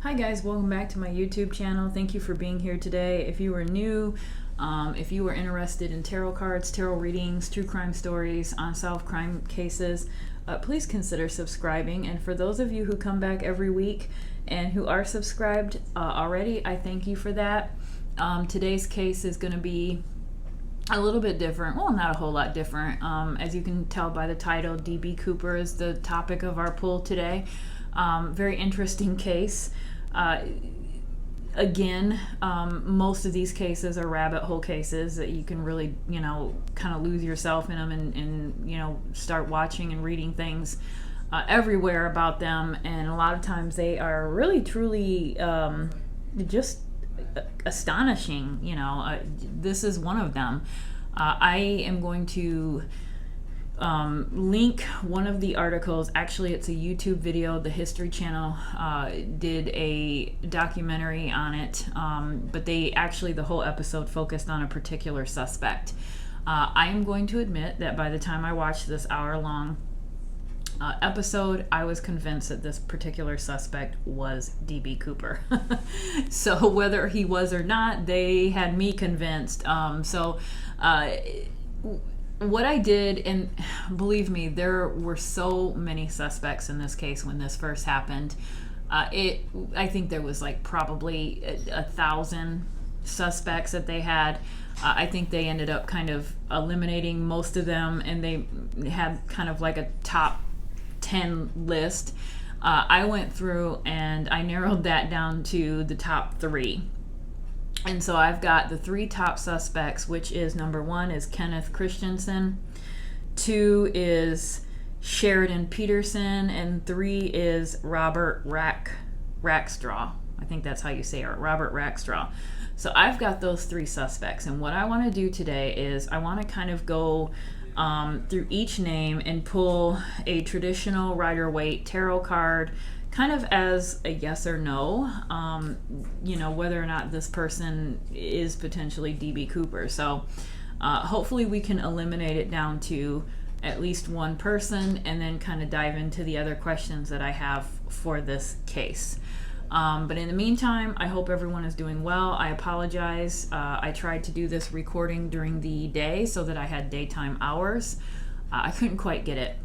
Hi guys, welcome back to my YouTube channel. Thank you for being here today. If you are new, if you are interested in tarot cards, tarot readings, true crime stories, unsolved crime cases, please consider subscribing. And for those of you who come back every week and who are subscribed already, I thank you for that. Today's case is going to be a little bit different. Well, not a whole lot different. As you can tell by the title, D.B. Cooper is the topic of our pull today. Very interesting case. Again, most of these cases are rabbit hole cases that you can really, kind of lose yourself in them and start watching and reading things everywhere about them. And a lot of times they are really, truly just astonishing. This is one of them. I am going to link one of the articles. Actually, it's a YouTube video. The History Channel did a documentary on it, but the whole episode focused on a particular suspect. I am going to admit that by the time I watched this hour-long episode, I was convinced that this particular suspect was D.B. Cooper. So whether he was or not, they had me convinced. What I did, and believe me, there were so many suspects in this case when this first happened. I think there was probably 1,000 suspects that they had. I think they ended up kind of eliminating most of them, and they had kind of like a top 10 list. I went through and I narrowed that down to the top 3. And so I've got the 3 top suspects, which is number 1 is Kenneth Christensen, 2 is Sheridan Peterson, and 3 is Robert Rackstraw. I think that's how you say it, Robert Rackstraw. So I've got those 3 suspects, and what I want to do today is I want to kind of go through each name and pull a traditional Rider-Waite tarot card, kind of as a yes or no, whether or not this person is potentially D.B. Cooper. So hopefully we can eliminate it down to at least one person and then kind of dive into the other questions that I have for this case. But in the meantime, I hope everyone is doing well. I apologize. I tried to do this recording during the day so that I had daytime hours. I couldn't quite get it.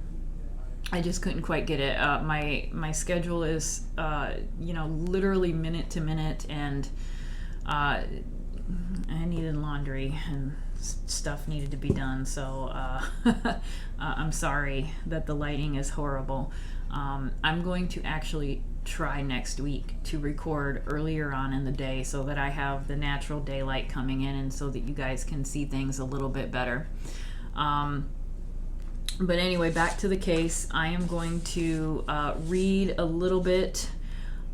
I just couldn't quite get it. My schedule is, literally minute to minute, and I needed laundry and stuff needed to be done. So I'm sorry that the lighting is horrible. I'm going to actually try next week to record earlier on in the day so that I have the natural daylight coming in and so that you guys can see things a little bit better. But anyway, back to the case. I am going to read a little bit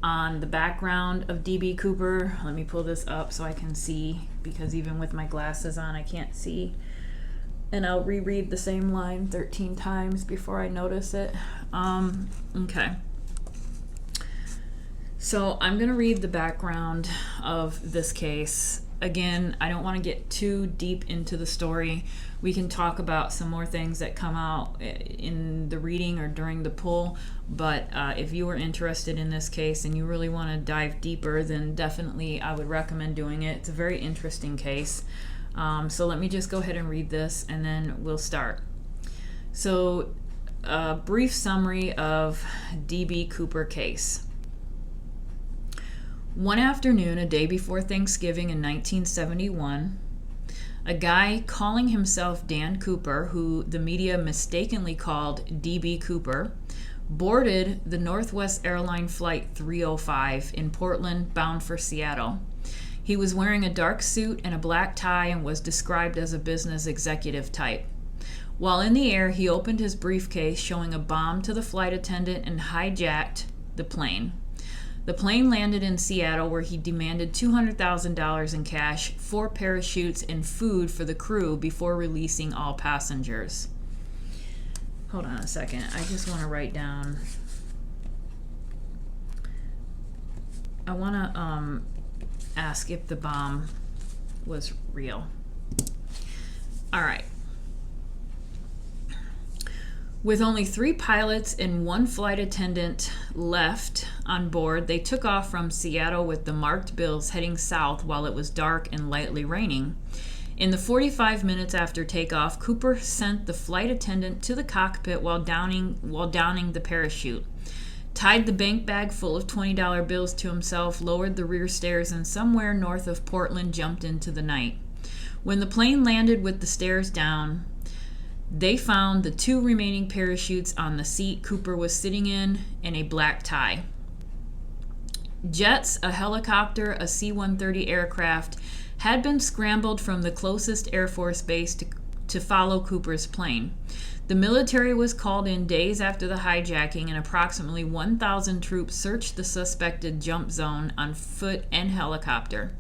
on the background of D.B. Cooper. Let me pull this up so I can see, because even with my glasses on, I can't see. And I'll reread the same line 13 times before I notice it. Okay. So I'm going to read the background of this case. Again, I don't want to get too deep into the story. We can talk about some more things that come out in the reading or during the pull, but if you are interested in this case and you really want to dive deeper, then definitely I would recommend doing it. It's a very interesting case. So let me just go ahead and read this and then we'll start. So a brief summary of D.B. Cooper case. One afternoon, a day before Thanksgiving in 1971, a guy calling himself Dan Cooper, who the media mistakenly called D.B. Cooper, boarded the Northwest Airline Flight 305 in Portland, bound for Seattle. He was wearing a dark suit and a black tie and was described as a business executive type. While in the air, he opened his briefcase, showing a bomb to the flight attendant, and hijacked the plane. The plane landed in Seattle, where he demanded $200,000 in cash, 4 parachutes, and food for the crew before releasing all passengers. Hold on a second. I just want to write down. I want to ask if the bomb was real. All right. With only 3 pilots and 1 flight attendant left on board, they took off from Seattle with the marked bills heading south while it was dark and lightly raining. In the 45 minutes after takeoff, Cooper sent the flight attendant to the cockpit while downing the parachute, tied the bank bag full of $20 bills to himself, lowered the rear stairs, and somewhere north of Portland jumped into the night. When the plane landed with the stairs down, they found the 2 remaining parachutes on the seat Cooper was sitting in and a black tie. Jets, a helicopter, a C-130 aircraft had been scrambled from the closest Air Force base to follow Cooper's plane. The military was called in days after the hijacking, and approximately 1,000 troops searched the suspected jump zone on foot and helicopter.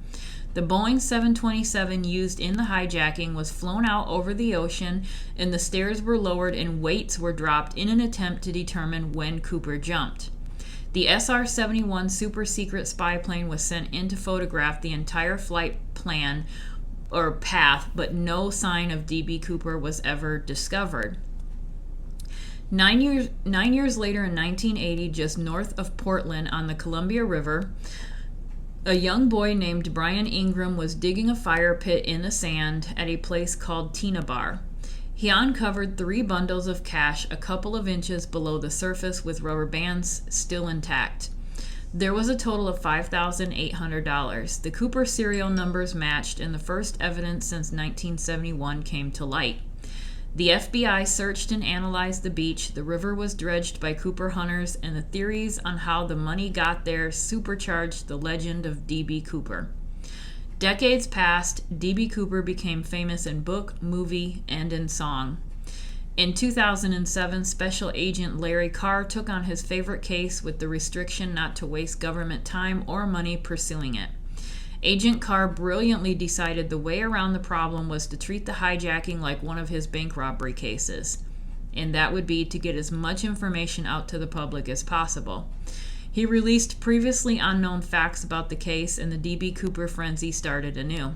The Boeing 727 used in the hijacking was flown out over the ocean, and the stairs were lowered and weights were dropped in an attempt to determine when Cooper jumped. The SR-71 super-secret spy plane was sent in to photograph the entire flight plan or path, but no sign of D.B. Cooper was ever discovered. 9 years later, in 1980, just north of Portland on the Columbia River, a young boy named Brian Ingram was digging a fire pit in the sand at a place called Tina Bar. He uncovered 3 bundles of cash a couple of inches below the surface with rubber bands still intact. There was a total of $5,800. The Cooper serial numbers matched, and the first evidence since 1971 came to light. The FBI searched and analyzed the beach. The river was dredged by Cooper hunters, and the theories on how the money got there supercharged the legend of D.B. Cooper. Decades passed. D.B. Cooper became famous in book, movie, and in song. In 2007, Special Agent Larry Carr took on his favorite case with the restriction not to waste government time or money pursuing it. Agent Carr brilliantly decided the way around the problem was to treat the hijacking like one of his bank robbery cases, and that would be to get as much information out to the public as possible. He released previously unknown facts about the case, and the D.B. Cooper frenzy started anew.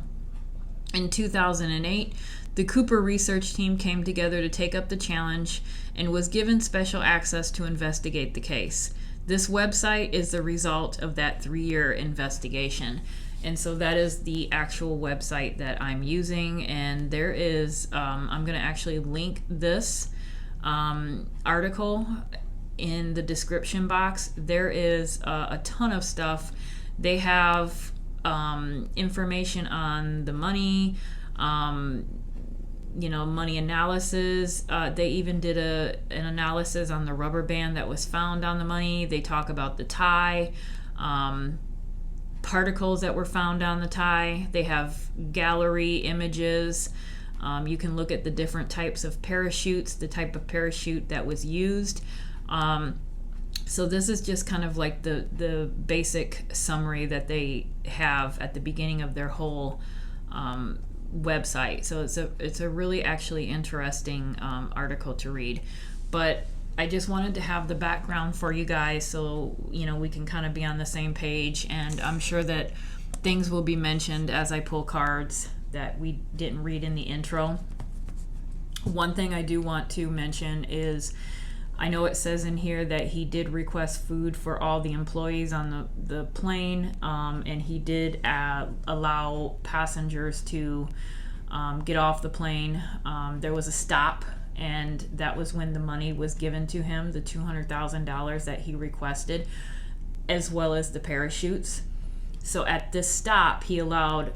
In 2008, the Cooper research team came together to take up the challenge and was given special access to investigate the case. This website is the result of that 3-year investigation. And so that is the actual website that I'm using. And there is, I'm going to actually link this article in the description box. There is a ton of stuff. They have information on the money, money analysis. They even did an analysis on the rubber band that was found on the money. They talk about the tie. Particles that were found on the tie. They have gallery images. You can look at the different types of parachutes, the type of parachute that was used. So this is just kind of like the basic summary that they have at the beginning of their whole website. So it's a really actually interesting article to read. But I just wanted to have the background for you guys so, we can kind of be on the same page. And I'm sure that things will be mentioned as I pull cards that we didn't read in the intro. One thing I do want to mention is I know it says in here that he did request food for all the employees on the plane, and he did allow passengers to get off the plane. There was a stop, and that was when the money was given to him, the $200,000 that he requested, as well as the parachutes. So at this stop, he allowed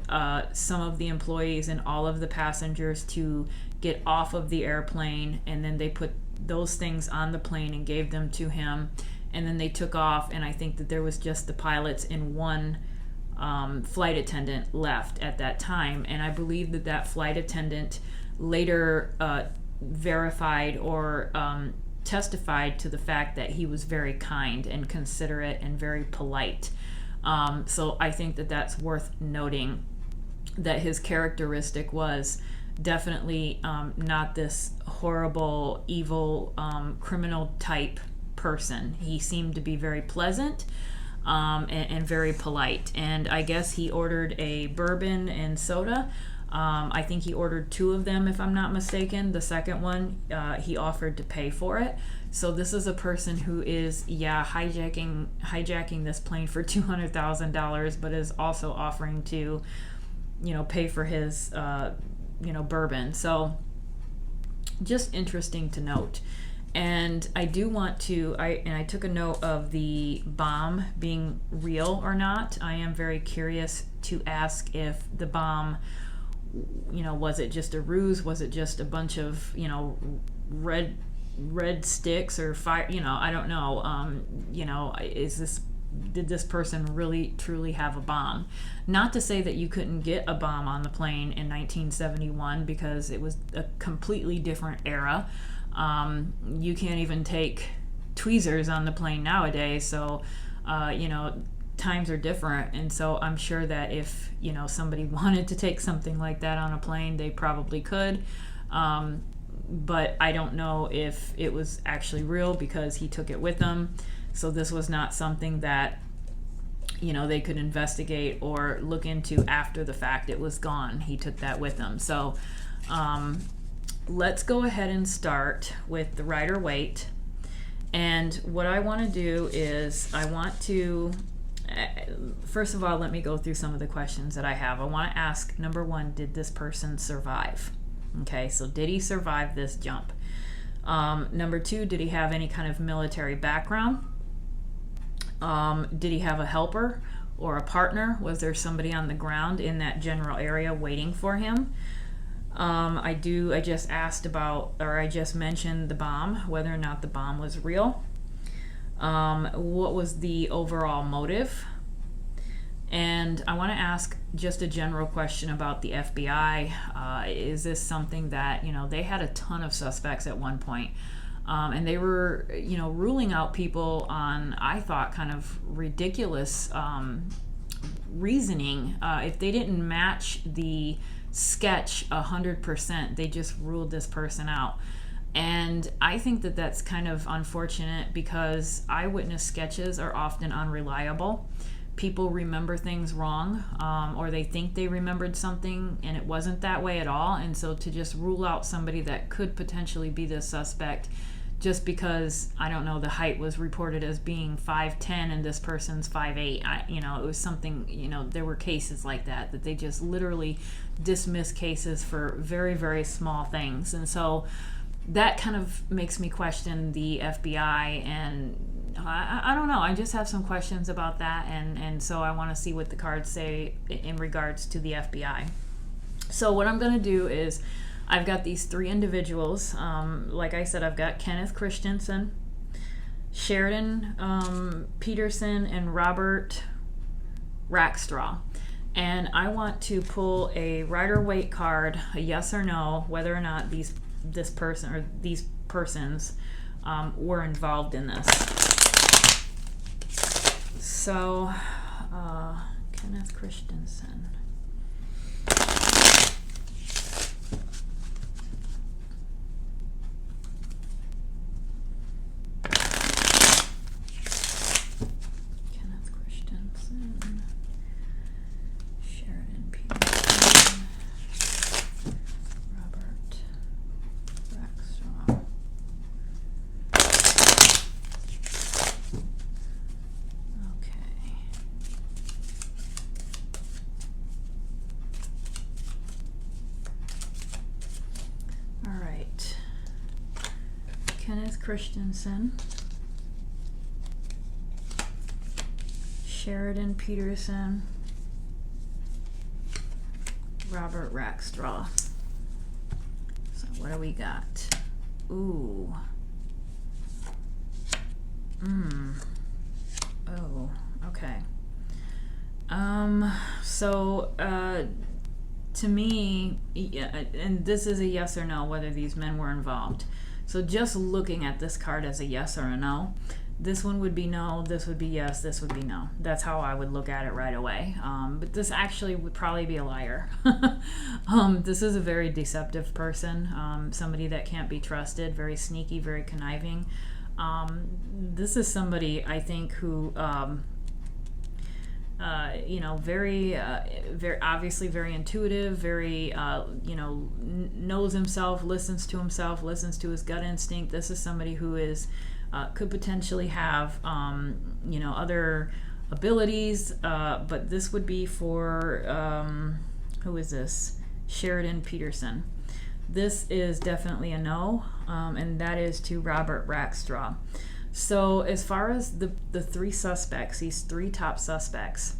some of the employees and all of the passengers to get off of the airplane, and then they put those things on the plane and gave them to him, and then they took off. And I think that there was just the pilots and one flight attendant left at that time, and I believe that flight attendant later verified or testified to the fact that he was very kind and considerate and very polite. So I think that that's worth noting, that his characteristic was definitely not this horrible, evil, criminal type person. He seemed to be very pleasant and very polite. And I guess he ordered a bourbon and soda. I think he ordered 2 of them, if I'm not mistaken. The second one, he offered to pay for it. So this is a person who is, hijacking this plane for $200,000, but is also offering to, pay for his, bourbon. So just interesting to note. And I do want to, I took a note of the bomb being real or not. I am very curious to ask if the bomb, was it just a ruse? Was it just a bunch of, red sticks or fire? I don't know. Did this person really truly have a bomb? Not to say that you couldn't get a bomb on the plane in 1971, because it was a completely different era. You can't even take tweezers on the plane nowadays, so times are different. And so I'm sure that if somebody wanted to take something like that on a plane, they probably could, but I don't know if it was actually real, because he took it with him. So this was not something that they could investigate or look into after the fact. It was gone. He took that with him. So let's go ahead and start with the rider weight. And what I want to do is I want to, first of all, let me go through some of the questions that I have. I want to ask, number 1, did this person survive? Okay, so did he survive this jump? Number 2, did he have any kind of military background? Did he have a helper or a partner? Was there somebody on the ground in that general area waiting for him? I just asked about, or I just mentioned the bomb, whether or not the bomb was real. What was the overall motive? And I want to ask just a general question about the FBI. Is this something that, they had a ton of suspects at one point, and they were, ruling out people on, I thought, kind of ridiculous reasoning. If they didn't match the sketch 100%, they just ruled this person out. And I think that that's kind of unfortunate, because eyewitness sketches are often unreliable. People remember things wrong, or they think they remembered something and it wasn't that way at all. And so to just rule out somebody that could potentially be the suspect just because, I don't know, the height was reported as being 5'10" and this person's 5'8", it was something, there were cases like that they just literally dismiss cases for very, very small things. And so that kind of makes me question the FBI, and I don't know. I just have some questions about that, and so I want to see what the cards say in regards to the FBI. So what I'm going to do is, I've got these 3 individuals. Like I said, I've got Kenneth Christensen, Sheridan Peterson, and Robert Rackstraw. And I want to pull a rider weight card, a yes or no, whether or not these persons were involved in this. So, Kenneth Christensen. Kenneth Christensen. Sheridan Peterson. Robert Rackstraw. Kenneth Christensen, Sheridan Peterson, Robert Rackstraw. So what do we got? Ooh. Oh, okay. To me, and this is a yes or no, whether these men were involved. So just looking at this card as a yes or a no, this one would be no, this would be yes, this would be no. That's how I would look at it right away. But this actually would probably be a liar. This is a very deceptive person, somebody that can't be trusted, very sneaky, very conniving. This is somebody, I think, who very obviously very intuitive, very, knows himself, listens to himself, listens to his gut instinct. This is somebody who is could potentially have, other abilities, but this would be for, who is this? Sheridan Peterson. This is definitely a no, and that is to Robert Rackstraw. So as far as the three suspects, these three top suspects,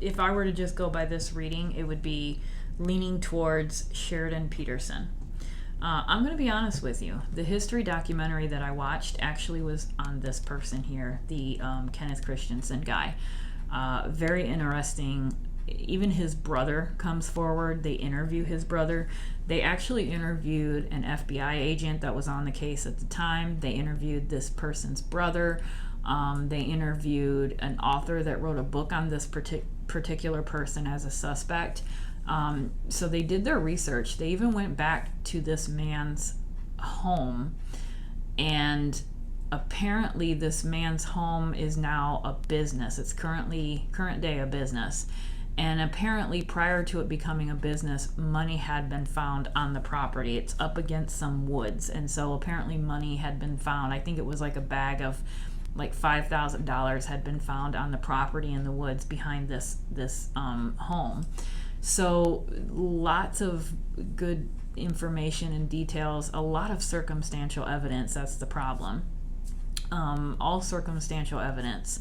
if I were to just go by this reading, it would be leaning towards Sheridan Peterson. I'm going to be honest with you. The history documentary that I watched actually was on this person here, the Kenneth Christensen guy. Very interesting. Even his brother comes forward. They interview his brother. They actually interviewed an FBI agent that was on the case at the time. They interviewed this person's brother. They interviewed an author that wrote a book on this particular person as a suspect. So they did their research. They even went back to this man's home, and apparently this man's home is now a business. It's current day a business. And apparently prior to it becoming a business, money had been found on the property. It's up against some woods. And so apparently money had been found. I think it was like a bag of like $5,000 had been found on the property in the woods behind this home. So lots of good information and details, a lot of circumstantial evidence. That's the problem. All circumstantial evidence.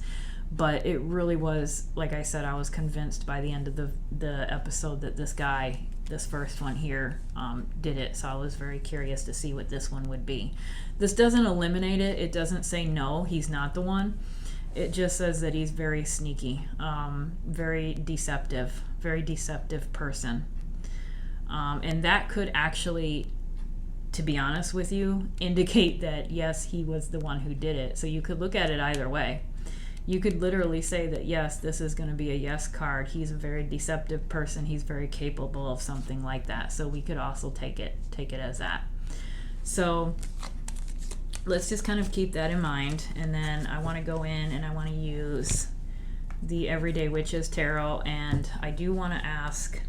But it really was, like I said, I was convinced by the end of the episode that this guy, this first one here, did it. So I was very curious to see what this one would be. This doesn't eliminate it. It doesn't say no, he's not the one. It just says that he's very sneaky, very deceptive person. And that could actually, to be honest with you, indicate that, yes, he was the one who did it. So you could look at it either way. You could literally say that, yes, this is going to be a yes card. He's a very deceptive person. He's very capable of something like that. So we could also take it as that. So let's just kind of keep that in mind. And then I want to go in and I want to use the Everyday Witches Tarot. And I do want to ask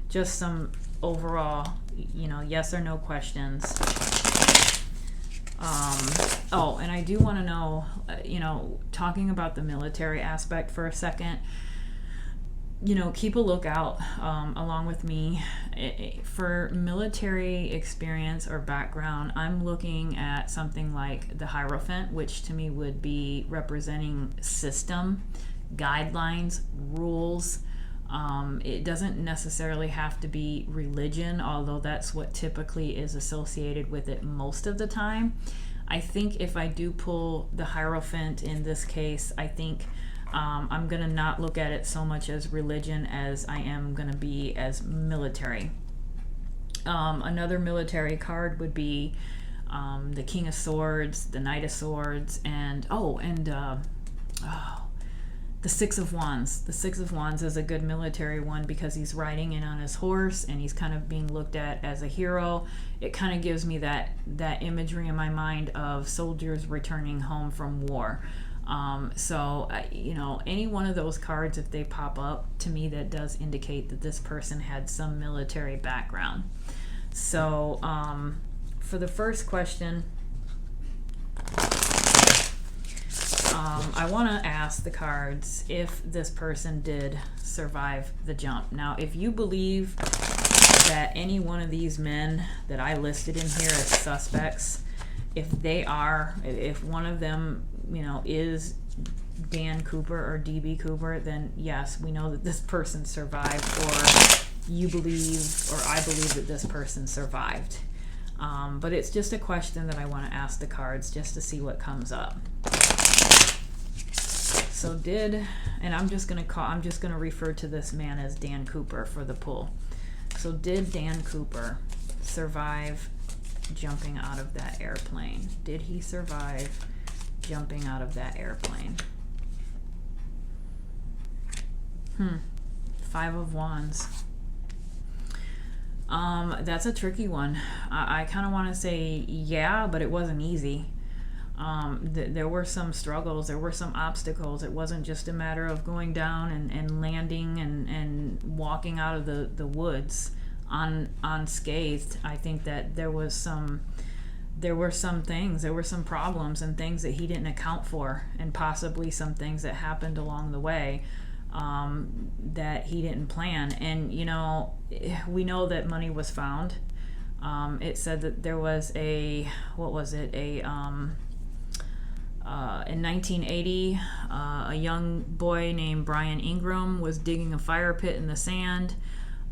just some overall, yes or no questions. And I do want to know, talking about the military aspect for a second, keep a lookout along with me for military experience or background. I'm looking at something like the Hierophant, which to me would be representing system, guidelines, rules. It doesn't necessarily have to be religion, although that's what typically is associated with it most of the time. I think if I do pull the Hierophant in this case, I think I'm going to not look at it so much as religion as I am going to be as military. Another military card would be the King of Swords, the Knight of Swords, and the Six of Wands. The Six of Wands is a good military one because he's riding in on his horse and he's kind of being looked at as a hero. It kind of gives me that imagery in my mind of soldiers returning home from war. So any one of those cards, if they pop up, to me that does indicate that this person had some military background. So for the first question, I want to ask the cards if this person did survive the jump. Now, if you believe that any one of these men that I listed in here as suspects, if one of them, is Dan Cooper or DB Cooper, then yes, we know that this person survived, or you believe, or I believe that this person survived. But it's just a question that I want to ask the cards just to see what comes up. So I'm just gonna refer to this man as Dan Cooper for the pull. So did Dan Cooper survive jumping out of that airplane? Did he survive jumping out of that airplane? Five of Wands. That's a tricky one. I kind of want to say yeah, but it wasn't easy. There were some struggles, there were some obstacles. It wasn't just a matter of going down and landing and walking out of the woods unscathed. I think that there were some problems and things that he didn't account for, and possibly some things that happened along the way that he didn't plan. And we know that money was found. It said that there was in 1980, a young boy named Brian Ingram was digging a fire pit in the sand,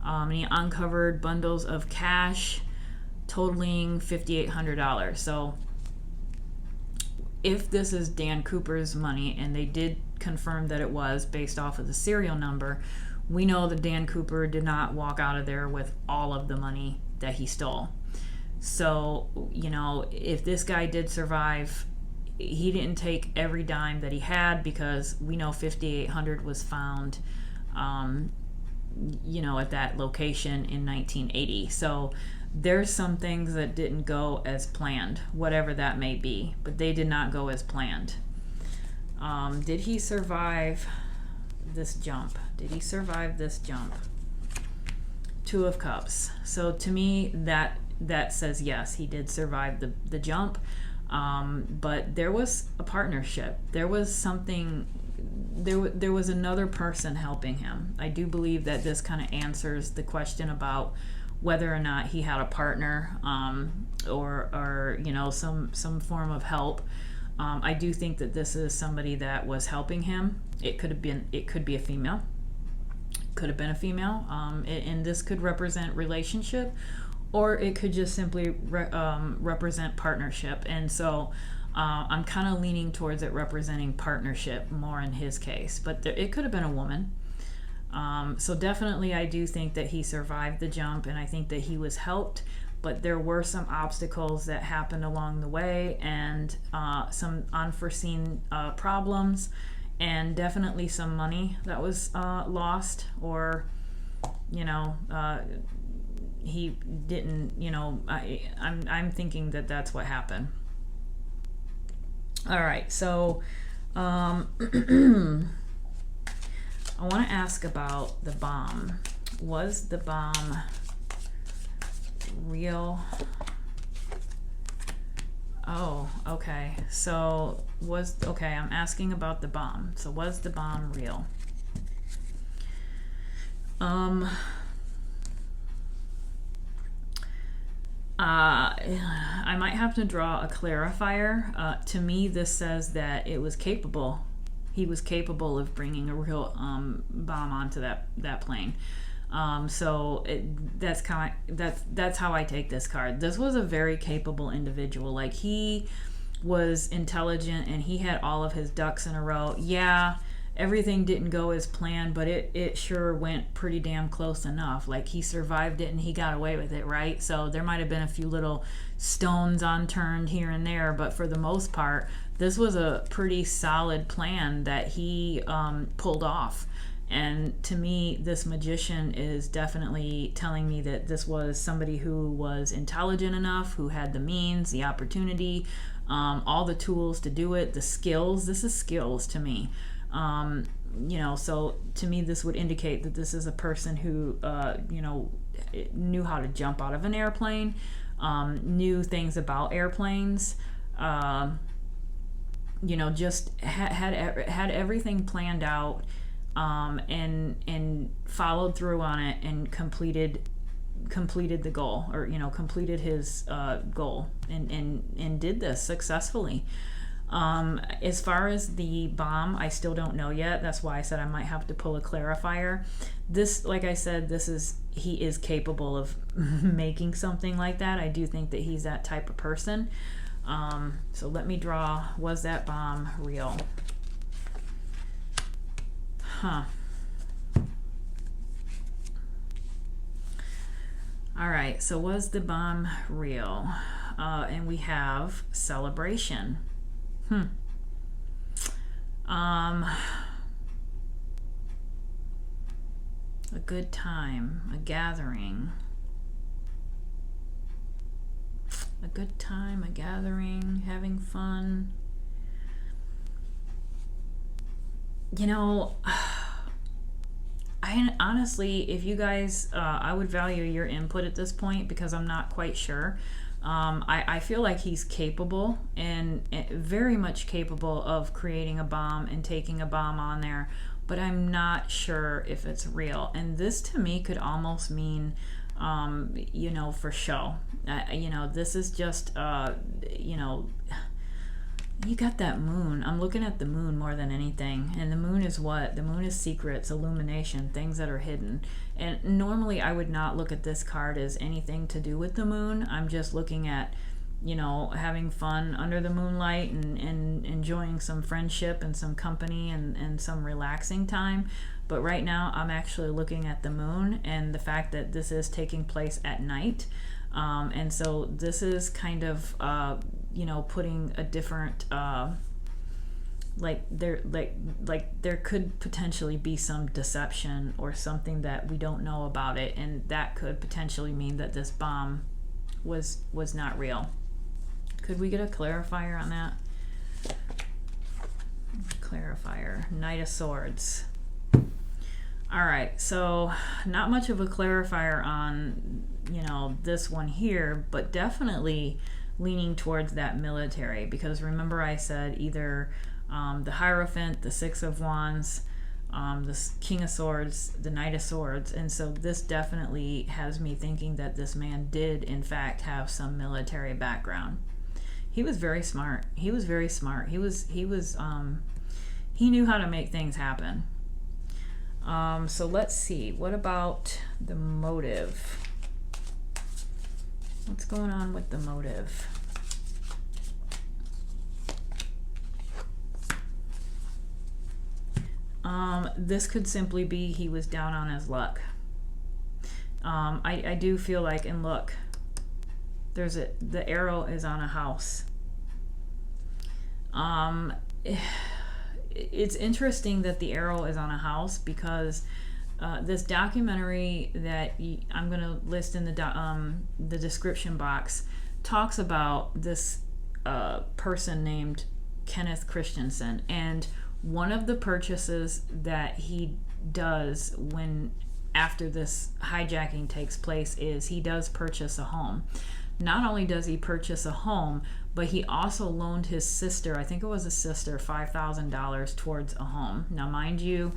and he uncovered bundles of cash totaling $5,800. So if this is Dan Cooper's money, and they did confirm that it was based off of the serial number, we know that Dan Cooper did not walk out of there with all of the money that he stole. So, if this guy did survive, he didn't take every dime that he had, because we know $5,800 was found, at that location in 1980. So there's some things that didn't go as planned, whatever that may be, but they did not go as planned. Did he survive this jump? Two of Cups. So to me, that says yes, he did survive the jump. But there was a partnership. There was something. There was another person helping him. I do believe that this kind of answers the question about whether or not he had a partner, or some form of help. I do think that this is somebody that was helping him. It could be a female. Could have been a female, and this could represent relationship, or it could just simply represent partnership. And so I'm kind of leaning towards it representing partnership more in his case, but it could have been a woman. So definitely I do think that he survived the jump, and I think that he was helped, but there were some obstacles that happened along the way, and some unforeseen problems, and definitely some money that was lost, or he didn't, I'm thinking that that's what happened. All right, so I want to ask about the bomb. Was the bomb real? Oh, okay. So I'm asking about the bomb. So was the bomb real? I might have to draw a clarifier. To me, this says that it was capable. He was capable of bringing a real bomb onto that plane. So that's how I take this card. This was a very capable individual. Like, he was intelligent and he had all of his ducks in a row. Yeah, everything didn't go as planned, but it sure went pretty damn close enough. Like, he survived it and he got away with it, right? So there might have been a few little stones unturned here and there, but for the most part, this was a pretty solid plan that he pulled off. And to me, this magician is definitely telling me that this was somebody who was intelligent enough, who had the means, the opportunity, all the tools to do it, the skills. This is skills to me. So to me, this would indicate that this is a person who, knew how to jump out of an airplane, knew things about airplanes, just had everything planned out, and followed through on it and completed the goal, or completed his goal, and did this successfully. As far as the bomb, I still don't know yet. That's why I said I might have to pull a clarifier. This, like I said, he is capable of making something like that. I do think that he's that type of person. So let me draw, was that bomb real? Huh. All right, so was the bomb real? And we have celebration. A good time, a gathering. A good time, a gathering, having fun. You know, I honestly, if you guys, I would value your input at this point because I'm not quite sure. I feel like he's capable and very much capable of creating a bomb and taking a bomb on there, but I'm not sure if it's real. And this to me could almost mean, for show. This is just, you got that moon. I'm looking at the moon more than anything. And the moon is what? The moon is secrets, illumination, things that are hidden. And normally I would not look at this card as anything to do with the moon. I'm just looking at, having fun under the moonlight and enjoying some friendship and some company and some relaxing time. But right now I'm actually looking at the moon and the fact that this is taking place at night. And so this is kind of, putting a different, there could potentially be some deception or something that we don't know about it, and that could potentially mean that this bomb was not real. Could we get a clarifier on that? Clarifier, Knight of Swords. All right, so not much of a clarifier on, this one here, but definitely leaning towards that military, because remember I said either the Hierophant, the Six of Wands, the King of Swords, the Knight of Swords, and so this definitely has me thinking that this man did in fact have some military background. He was very smart. He was very smart. He knew how to make things happen. So let's see. What about the motive? What's going on with the motive? This could simply be he was down on his luck. I do feel like, and look, the arrow is on a house. It's interesting that the arrow is on a house because this documentary that I'm going to list in the description box talks about this person named Kenneth Christensen, and one of the purchases that he does after this hijacking takes place is he does purchase a home. Not only does he purchase a home, but he also loaned his sister, I think it was a sister, $5,000 towards a home. Now, mind you,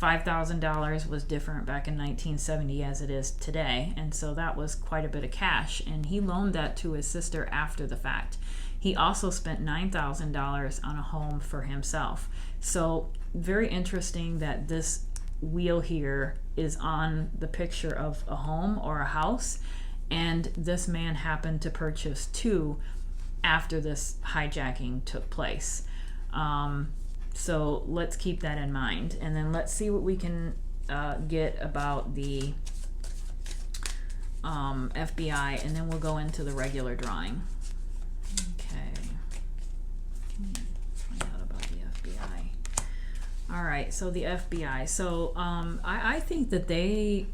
$5,000 was different back in 1970 as it is today, and so that was quite a bit of cash, and he loaned that to his sister after the fact. He also spent $9,000 on a home for himself. So very interesting that this wheel here is on the picture of a home or a house, and this man happened to purchase two after this hijacking took place. So let's keep that in mind, and then let's see what we can get about the FBI, and then we'll go into the regular drawing. Okay, can we find out about the FBI? All right, so the FBI. So I think that they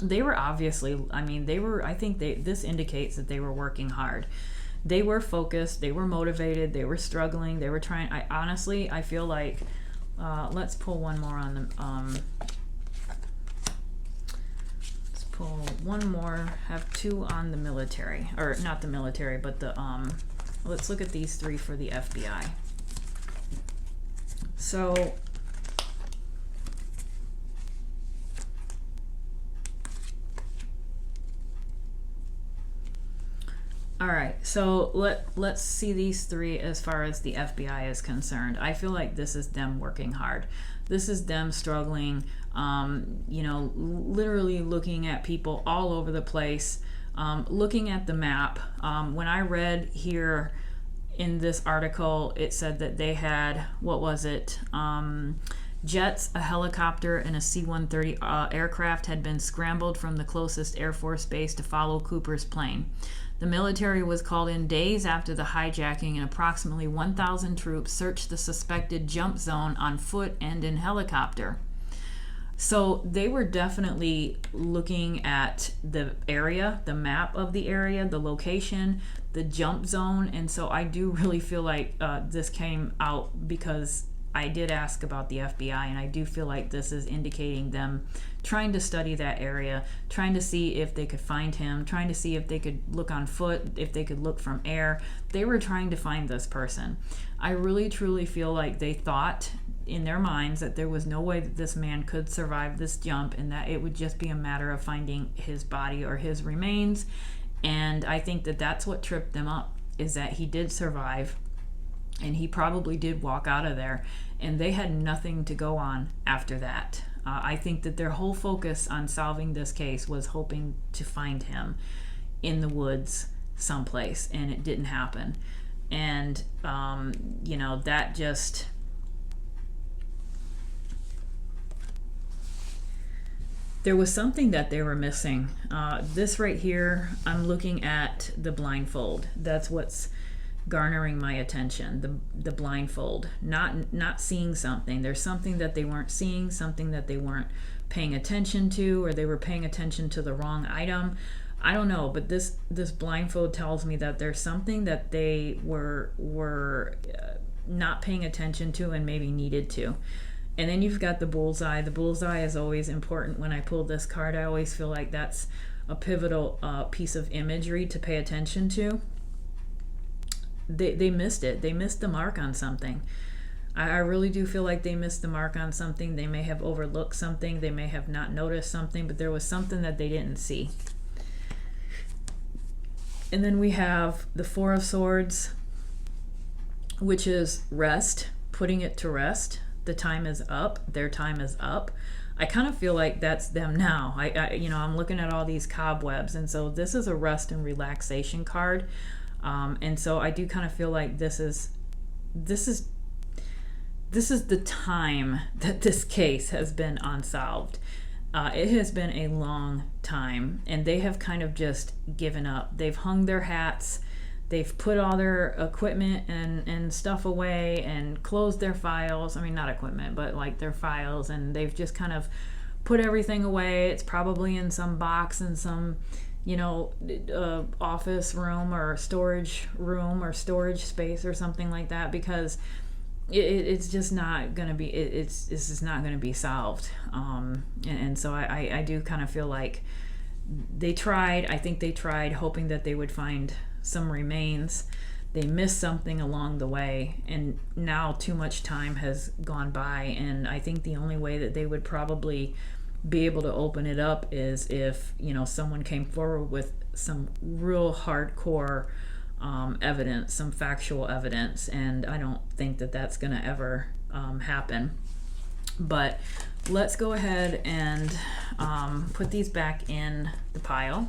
they were obviously, I think this indicates that they were working hard. They were focused, they were motivated, they were struggling, they were trying. I feel like, let's pull one more on them. Let's pull one more, have two on the military, or not the military, but the, let's look at these three for the FBI. So, all right, so let's see these three as far as the FBI is concerned. I feel like this is them working hard. This is them struggling, literally looking at people all over the place, looking at the map. When I read here in this article, it said that they had, what was it? Jets, a helicopter, and a C-130 aircraft had been scrambled from the closest Air Force base to follow Cooper's plane. The military was called in days after the hijacking, and approximately 1,000 troops searched the suspected jump zone on foot and in helicopter. So they were definitely looking at the area, the map of the area, the location, the jump zone. And so I do really feel like this came out because I did ask about the FBI, and I do feel like this is indicating them trying to study that area, trying to see if they could find him, trying to see if they could look on foot, if they could look from air. They were trying to find this person. I really truly feel like they thought in their minds that there was no way that this man could survive this jump, and that it would just be a matter of finding his body or his remains. And I think that that's what tripped them up, is that he did survive, and he probably did walk out of there, and they had nothing to go on after that. I think that their whole focus on solving this case was hoping to find him in the woods someplace, and it didn't happen. And that just, there was something that they were missing. This right here, I'm looking at the blindfold. That's what's garnering my attention. The blindfold, not seeing something. There's something that they weren't seeing, something that they weren't paying attention to, or they were paying attention to the wrong item. I don't know, but this blindfold tells me that there's something that they were not paying attention to and maybe needed to. And then you've got the bullseye. The bullseye is always important when I pull this card. I always feel like that's a pivotal piece of imagery to pay attention to. They missed it. They missed the mark on something. I really do feel like they missed the mark on something. They may have overlooked something. They may have not noticed something, but there was something that they didn't see. And then we have the Four of Swords, which is rest, putting it to rest. The time is up. Their time is up. I kind of feel like that's them now. I'm looking at all these cobwebs, and so this is a rest and relaxation card. And so I do kind of feel like this is the time that this case has been unsolved. It has been a long time, and they have kind of just given up. They've hung their hats. They've put all their equipment and stuff away and closed their files. I mean, not equipment, but like their files. And they've just kind of put everything away. It's probably in some box in some, office room or storage room or storage space or something like that, because it's just not going to be, this is not going to be solved. And so I do kind of feel like they tried. I think they tried hoping that they would find some remains. They missed something along the way, and now too much time has gone by, and I think the only way that they would probably be able to open it up is if someone came forward with some real hardcore evidence, some factual evidence, and I don't think that that's going to ever happen. But let's go ahead and put these back in the pile,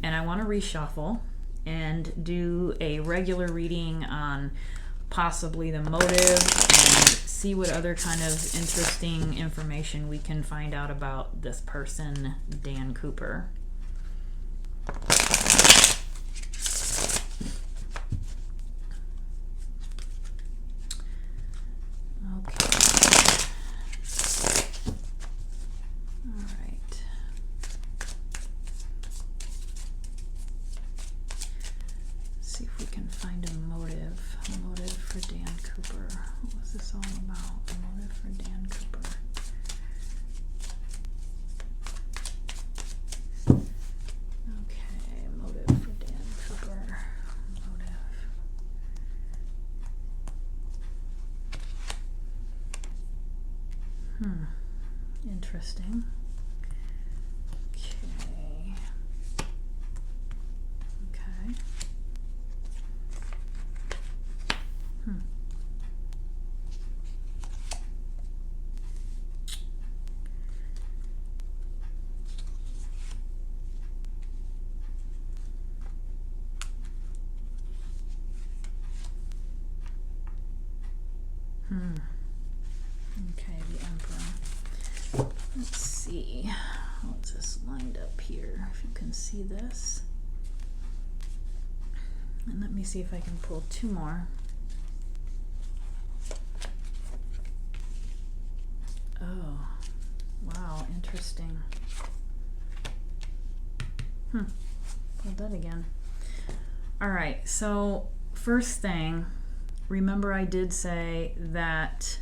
and I want to reshuffle and do a regular reading on possibly the motive and see what other kind of interesting information we can find out about this person, Dan Cooper. Interesting. Okay. Okay, the Emperor. Let's see. How's this lined up here? If you can see this. And let me see if I can pull two more. Oh, wow. Interesting. Hold that again. All right, so first thing, remember I did say that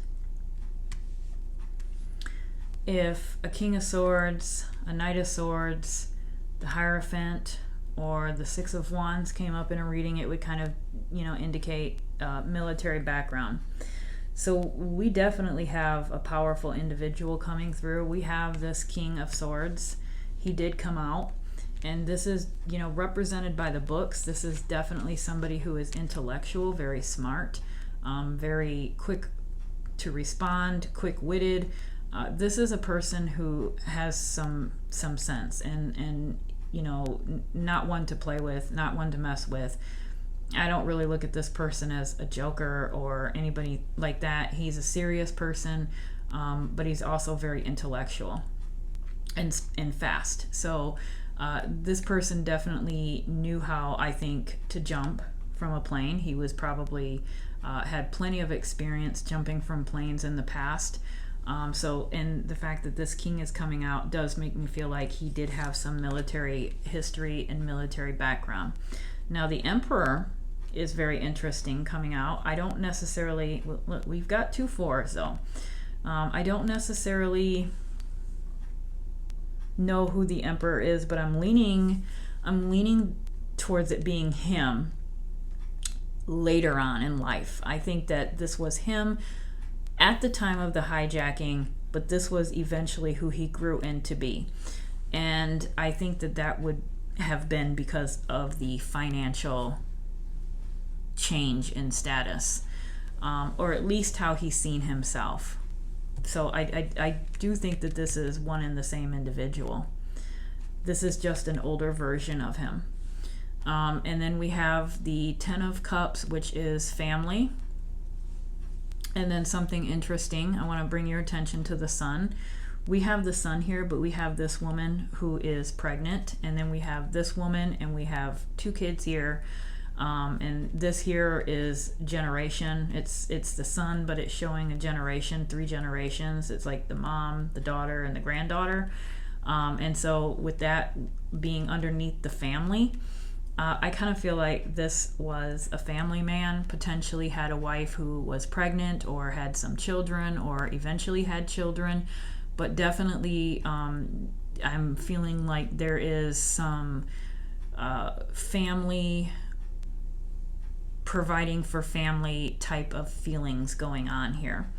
if a King of Swords, a Knight of Swords, the Hierophant, or the Six of Wands came up in a reading, it would kind of, indicate military background. So we definitely have a powerful individual coming through. We have this King of Swords. He did come out, and this is, represented by the books. This is definitely somebody who is intellectual, very smart, very quick to respond, quick-witted. This is a person who has some sense and not one to play with, not one to mess with. I don't really look at this person as a joker or anybody like that. He's a serious person, but he's also very intellectual and fast. So this person definitely knew how, I think, to jump from a plane. He was probably had plenty of experience jumping from planes in the past. And the fact that this king is coming out does make me feel like he did have some military history and military background. Now, the Emperor is very interesting coming out. I don't necessarily, look, we've got 2 4s though. I don't necessarily know who the Emperor is, but I'm leaning towards it being him later on in life. I think that this was him at the time of the hijacking, but this was eventually who he grew into be. And I think that would have been because of the financial change in status, or at least how he's seen himself. So I do think that this is one and the same individual. This is just an older version of him. And then we have the Ten of Cups, which is family. And then something interesting, I want to bring your attention to the Sun. We have the Sun here, but we have this woman who is pregnant, and then we have this woman, and we have 2 kids here. And this here is generation. It's the Sun, but it's showing a generation, 3 generations. It's like the mom, the daughter, and the granddaughter. And so with that being underneath the family, I kind of feel like this was a family man, potentially had a wife who was pregnant or had some children or eventually had children, but definitely I'm feeling like there is some family, providing for family type of feelings going on here.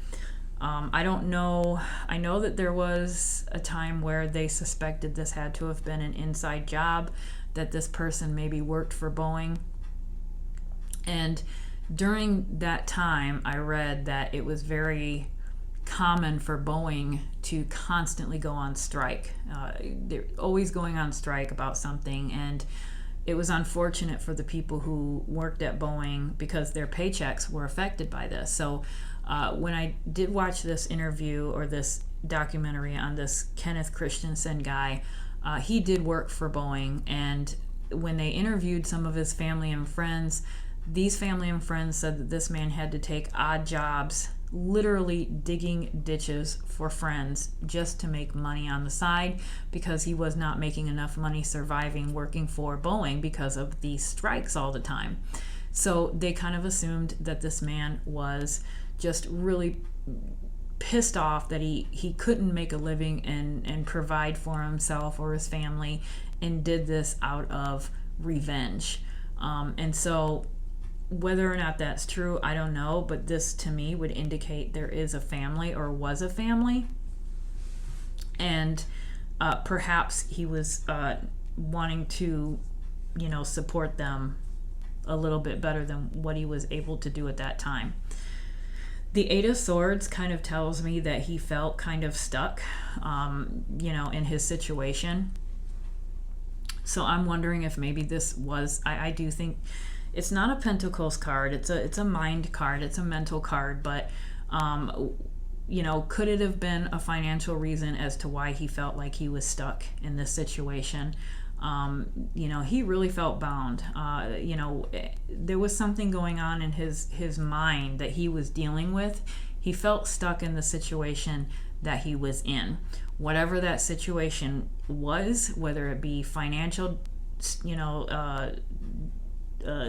I don't know. I know that there was a time where they suspected this had to have been an inside job, that this person maybe worked for Boeing. And during that time, I read that it was very common for Boeing to constantly go on strike. They're always going on strike about something, and it was unfortunate for the people who worked at Boeing because their paychecks were affected by this. So when I did watch this interview or this documentary on this Kenneth Christensen guy, he did work for Boeing, and when they interviewed some of his family and friends, these family and friends said that this man had to take odd jobs, literally digging ditches for friends just to make money on the side because he was not making enough money surviving working for Boeing because of these strikes all the time. So they kind of assumed that this man was just really pissed off that he couldn't make a living and provide for himself or his family, and did this out of revenge. And so whether or not that's true, I don't know, but this to me would indicate there is a family or was a family, and perhaps he was wanting to support them a little bit better than what he was able to do at that time. The Eight of Swords kind of tells me that he felt kind of stuck, in his situation. So I'm wondering if maybe this was, I do think it's not a Pentacles card. It's a mind card. It's a mental card. But, could it have been a financial reason as to why he felt like he was stuck in this situation? He really felt bound. There was something going on in his mind that he was dealing with. He felt stuck in the situation that he was in. whatever that situation was, whether it be financial,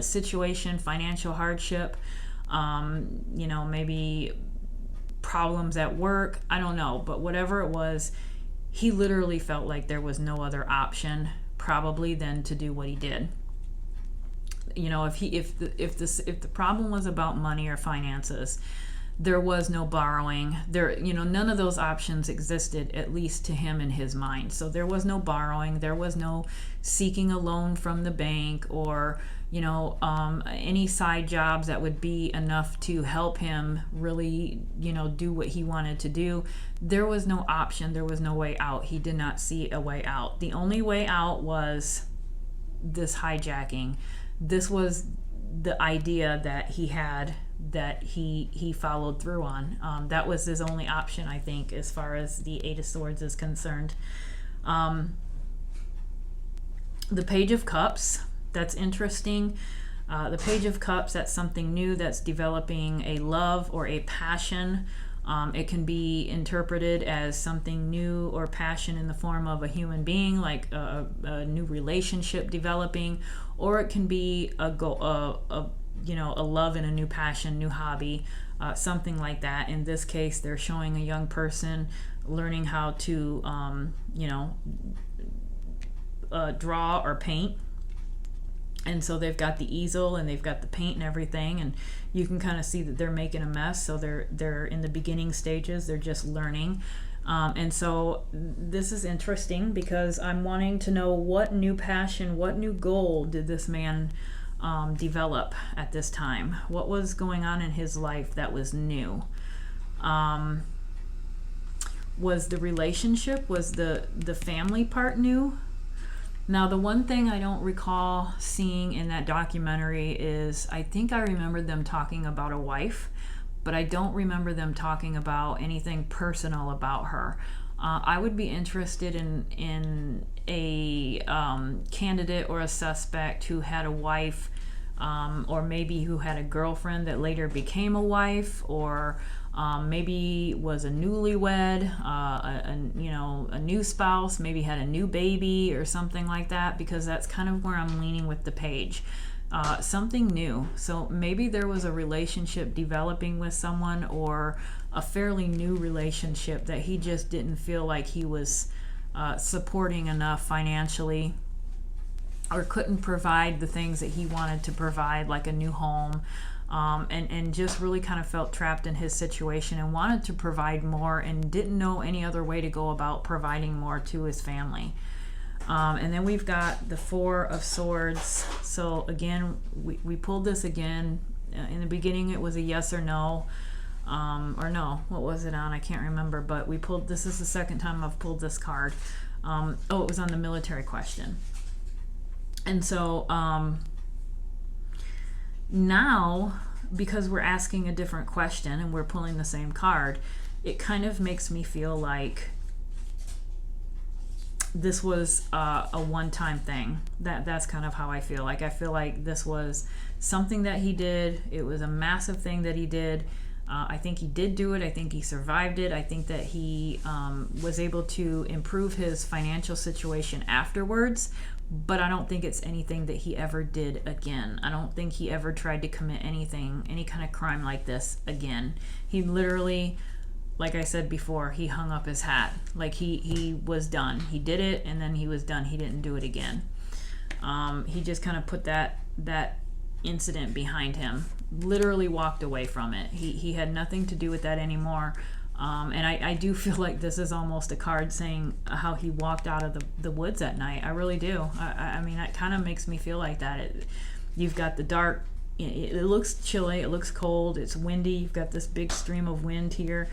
situation, financial hardship, maybe problems at work, I don't know, but whatever it was, he literally felt like there was no other option probably than to do what he did. If the problem was about money or finances, there was no borrowing. None of those options existed, at least to him in his mind. So there was no borrowing, there was no seeking a loan from the bank, or any side jobs that would be enough to help him really do what he wanted to do. There was no option, there was no way out. He did not see a way out. The only way out was this hijacking. This was the idea that he had, that he followed through on. That was his only option, I think, as far as the Eight of Swords is concerned. The Page of Cups, that's interesting. The Page of Cups, that's something new that's developing, a love or a passion. It can be interpreted as something new or passion in the form of a human being, like a new relationship developing, or it can be a love and a new passion, new hobby, something like that. In this case, they're showing a young person learning how to, draw or paint. And so they've got the easel and they've got the paint and everything, and you can kind of see that they're making a mess. So they're in the beginning stages. They're just learning. And so this is interesting because I'm wanting to know what new passion, what new goal did this man develop at this time? What was going on in his life that was new? Was the relationship, was the family part new? Now, the one thing I don't recall seeing in that documentary is, I think I remember them talking about a wife, but I don't remember them talking about anything personal about her. I would be interested in a candidate or a suspect who had a wife, or maybe who had a girlfriend that later became a wife, or maybe was a newlywed, a new spouse, maybe had a new baby or something like that, because that's kind of where I'm leaning with the page. Something new. So maybe there was a relationship developing with someone, or a fairly new relationship that he just didn't feel like he was supporting enough financially, or couldn't provide the things that he wanted to provide, like a new home, and just really kind of felt trapped in his situation and wanted to provide more and didn't know any other way to go about providing more to his family. And then we've got the Four of Swords. So again, we pulled this again. In the beginning it was a yes or no. Or no, what was it on? I can't remember, but we pulled, this is the second time I've pulled this card. It was on the military question. And so now, because we're asking a different question and we're pulling the same card, it kind of makes me feel like this was a one-time thing. That's kind of how I feel. Like, I feel like this was something that he did. It was a massive thing that he did. I think he did do it. I think he survived it. I think that he was able to improve his financial situation afterwards, but I don't think it's anything that he ever did again. I don't think he ever tried to commit anything, any kind of crime like this again. He literally, like I said before, he hung up his hat. Like, he was done. He did it, and then he was done. He didn't do it again. He just kind of put that incident behind him, literally walked away from it. He had nothing to do with that anymore. And I do feel like this is almost a card saying how he walked out of the woods at night. I really do. I mean, it kind of makes me feel like that. You've got the dark, it looks chilly, it looks cold, it's windy, you've got this big stream of wind here.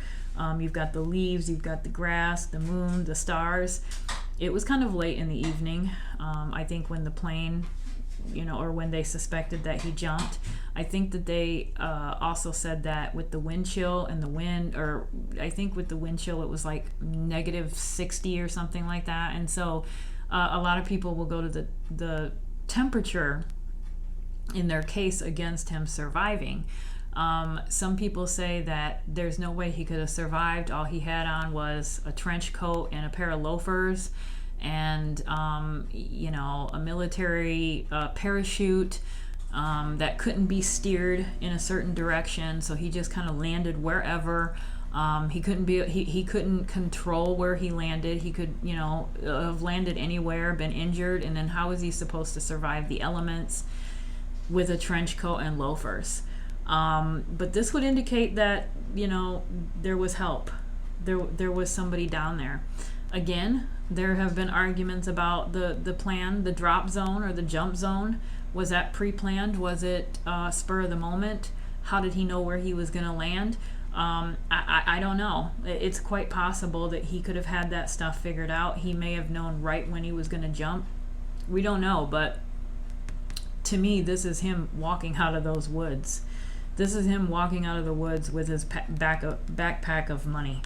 You've got the leaves, you've got the grass, the moon, the stars. It was kind of late in the evening, I think, when the plane, or when they suspected that he jumped. I think that they also said that with the wind chill and the wind, or I think with the wind chill it was like -60 or something like that. And so a lot of people will go to the temperature in their case against him surviving. Some people say that there's no way he could have survived. All he had on was a trench coat and a pair of loafers, and a military parachute that couldn't be steered in a certain direction. So he just kind of landed wherever. He couldn't control where he landed. He could have landed anywhere, been injured, and then how was he supposed to survive the elements with a trench coat and loafers? But this would indicate that there was help. There was somebody down there. Again, there have been arguments about the plan, the drop zone or the jump zone. Was that pre-planned? Was it spur of the moment? How did he know where he was going to land? I don't know. It's quite possible that he could have had that stuff figured out. He may have known right when he was going to jump. We don't know, but to me, this is him walking out of those woods. This is him walking out of the woods with his backpack of money,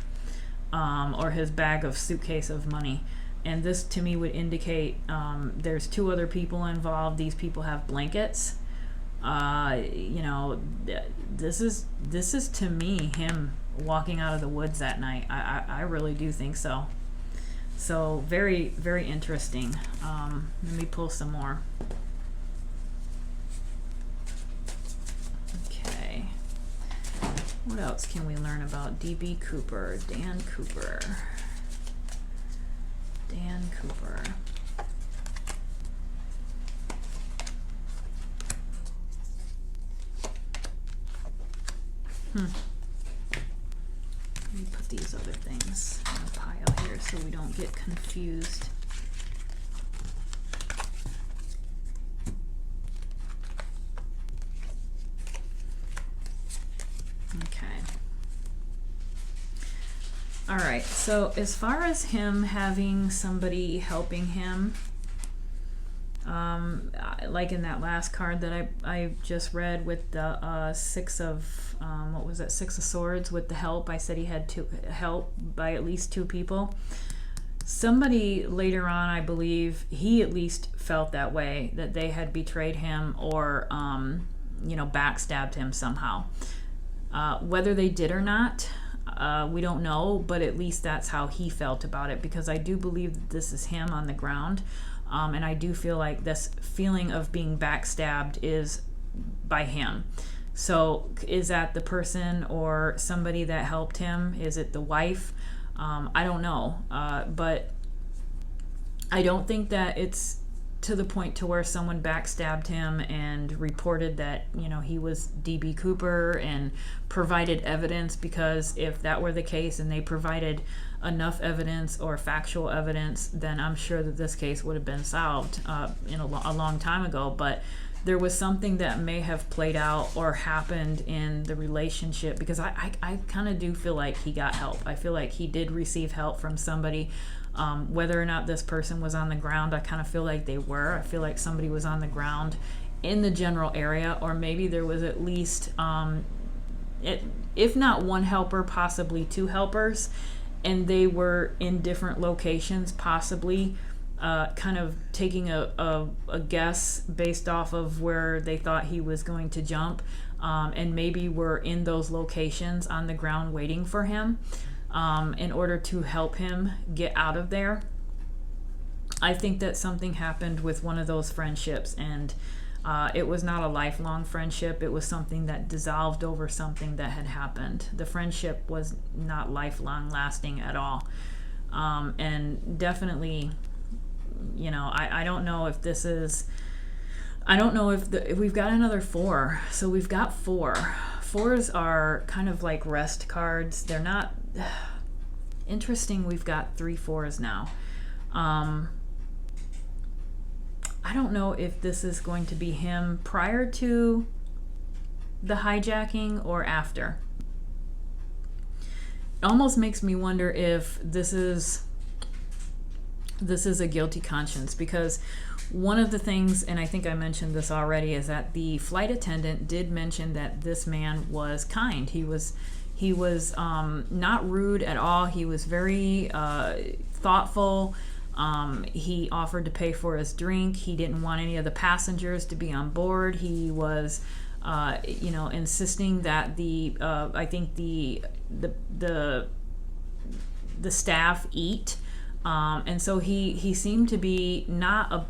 or his suitcase of money. And this, to me, would indicate there's 2 other people involved. These people have blankets. This is to me him walking out of the woods that night. I really do think so. So very, very interesting. Let me pull some more. Okay. What else can we learn about D.B. Cooper? Dan Cooper. Let me put these other things in a pile here so we don't get confused. Okay. All right, so as far as him having somebody helping him, like in that last card that I just read with the Six of Swords with the help, I said he had help by at least 2 people. Somebody later on, I believe, he at least felt that way, that they had betrayed him or backstabbed him somehow. Whether they did or not, we don't know, but at least that's how he felt about it, because I do believe that this is him on the ground. And I do feel like this feeling of being backstabbed is by him. So is that the person or somebody that helped him? Is it the wife? I don't know. But I don't think that it's to the point to where someone backstabbed him and reported that he was D.B. Cooper and provided evidence, because if that were the case and they provided enough evidence or factual evidence, then I'm sure that this case would have been solved a long time ago. But there was something that may have played out or happened in the relationship, because I kind of do feel like he got help. I feel like he did receive help from somebody. Whether or not this person was on the ground, I kind of feel like they were. I feel like somebody was on the ground in the general area, or maybe there was at least, if not one helper, possibly 2 helpers, and they were in different locations, possibly kind of taking a guess based off of where they thought he was going to jump, and maybe were in those locations on the ground waiting for him in order to help him get out of there. I think that something happened with one of those friendships, and it was not a lifelong friendship. It was something that dissolved over something that had happened. The friendship was not lifelong lasting at all. And definitely, I don't know if this is, I don't know if we've got another 4. So we've got 4. 4s are kind of like rest cards. They're not interesting. We've got 3 4s now. I don't know if this is going to be him prior to the hijacking or after. It almost makes me wonder if this is a guilty conscience, because one of the things, and I think I mentioned this already, is that the flight attendant did mention that this man was kind. He was not rude at all. He was very thoughtful. He offered to pay for his drink. He didn't want any of the passengers to be on board. He was insisting that I think the staff eat, and so he seemed to be not a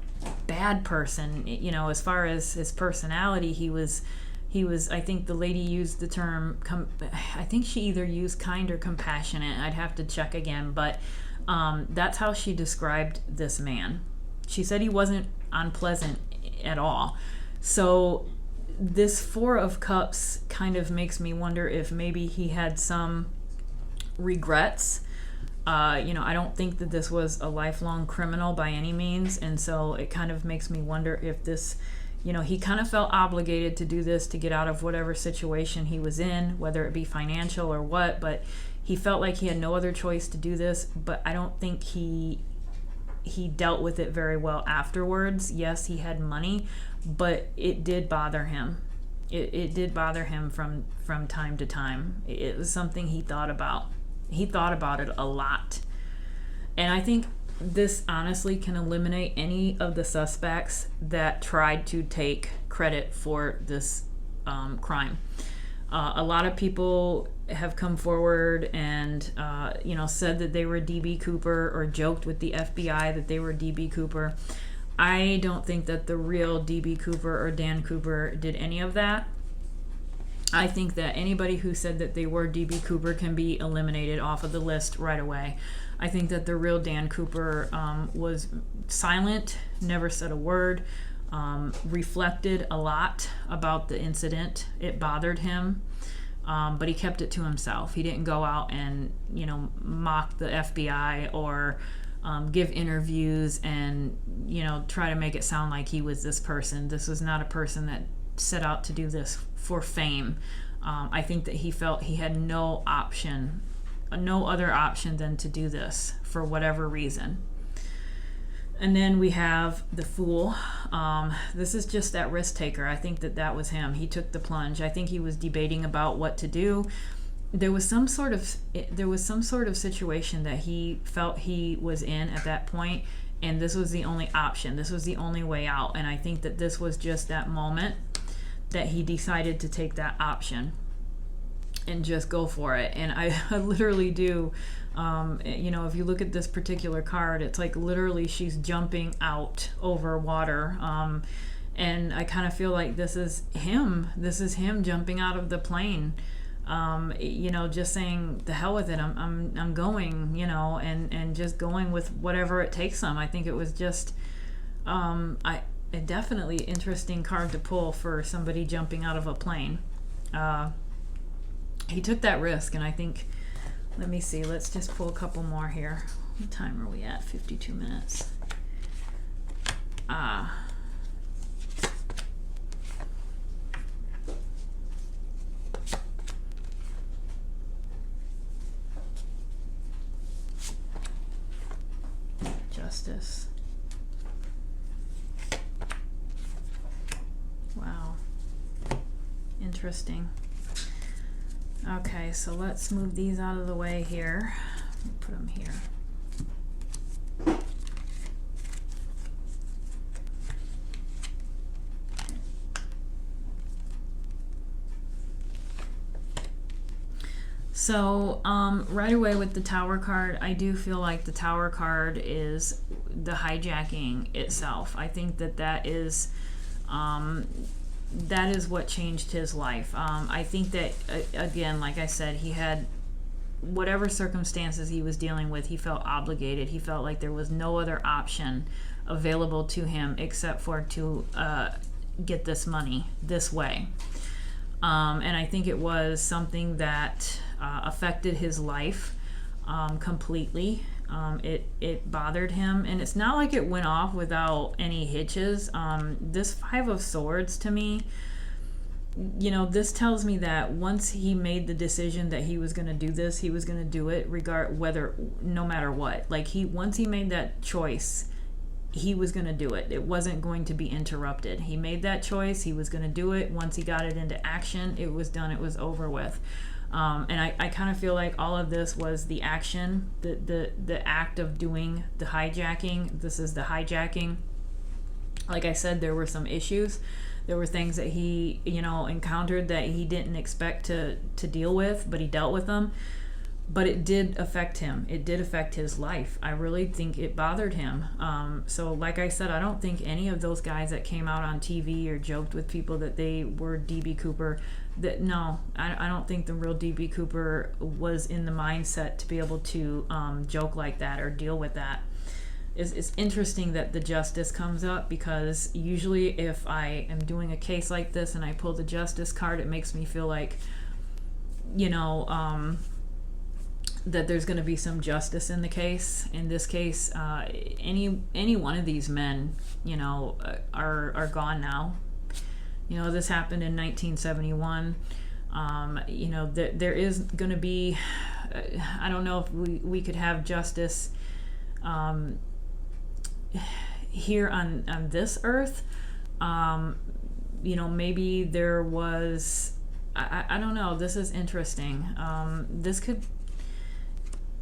bad person, as far as his personality. He was, I think the lady used the term, I think she either used kind or compassionate. I'd have to check again, but that's how she described this man. She said he wasn't unpleasant at all. So this Four of Cups kind of makes me wonder if maybe he had some regrets. I don't think that this was a lifelong criminal by any means, and so it kind of makes me wonder if this, he kind of felt obligated to do this to get out of whatever situation he was in, whether it be financial or what, but he felt like he had no other choice to do this. But I don't think he dealt with it very well afterwards. Yes, he had money, but it did bother him. It did bother him from time to time. It was something he thought about. He thought about it a lot. And I think this honestly can eliminate any of the suspects that tried to take credit for this crime. A lot of people have come forward and said that they were DB Cooper, or joked with the FBI that they were DB Cooper. I don't think that the real DB Cooper or Dan Cooper did any of that. I think that anybody who said that they were DB Cooper can be eliminated off of the list right away. I think that the real Dan Cooper was silent, never said a word, reflected a lot about the incident. It bothered him, but he kept it to himself. He didn't go out and, mock the FBI or give interviews and, try to make it sound like he was this person. This was not a person that set out to do this for fame. I think that he felt he had no other option than to do this for whatever reason. And then we have the Fool. This is just that risk taker. I think that was him. He took the plunge. I think he was debating about what to do. There was some sort of situation that he felt he was in at that point, and this was the only option. This was the only way out. And I think that this was just that moment that he decided to take that option and just go for it. And I literally do, if you look at this particular card, it's like literally she's jumping out over water. And I kind of feel like this is him jumping out of the plane. Just saying the hell with it. I'm going, and just going with whatever it takes him. I think it was just, a definitely interesting card to pull for somebody jumping out of a plane. He took that risk, and I think, let me see, let's just pull a couple more here. What time are we at? 52 minutes. Justice. Wow. Interesting. Okay, so let's move these out of the way here. Put them here. So right away with the Tower card, I do feel like the Tower card is the hijacking itself. I think that is what changed his life. I think that, again, like I said, he had whatever circumstances he was dealing with, he felt obligated. He felt like there was no other option available to him except for to get this money this way. And I think it was something that affected his life completely. It bothered him, and it's not like it went off without any hitches. This Five of Swords, to me, this tells me that once he made the decision that he was going to do this, he was going to do it no matter what. Like once he made that choice, he was going to do it. It wasn't going to be interrupted. He made that choice. He was going to do it. Once he got it into action, it was done. It was over with. And I kind of feel like all of this was the action, the act of doing the hijacking. This is the hijacking. Like I said, there were some issues There were things that he, encountered that he didn't expect to deal with, but he dealt with them. But it did affect him. It did affect his life. I really think it bothered him. So like I said, I don't think any of those guys that came out on TV or joked with people that they were DB Cooper, I don't think the real DB Cooper was in the mindset to be able to joke like that or deal with that. It's interesting that the justice comes up, because usually if I am doing a case like this and I pull the justice card, it makes me feel like, that there's going to be some justice in the case. In this case, any one of these men, are gone now. This happened in 1971. There is going to be, I don't know if we could have justice here on this earth. Maybe there was, I don't know. This is interesting.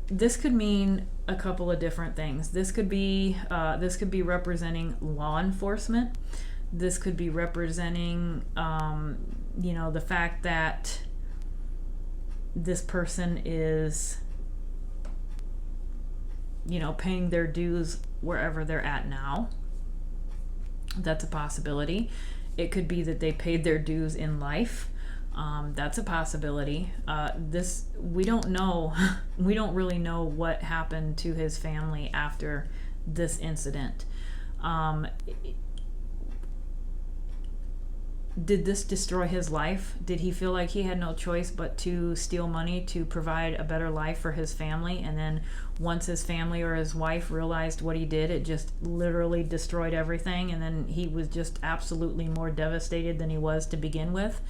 This could mean a couple of different things. This could be representing law enforcement. This could be representing, the fact that this person is, paying their dues wherever they're at now. That's a possibility. It could be that they paid their dues in life. That's a possibility. We don't know. We don't really know what happened to his family after this incident. Did this destroy his life? Did he feel like he had no choice but to steal money to provide a better life for his family? And then once his family or his wife realized what he did, it just literally destroyed everything. And then he was just absolutely more devastated than he was to begin with.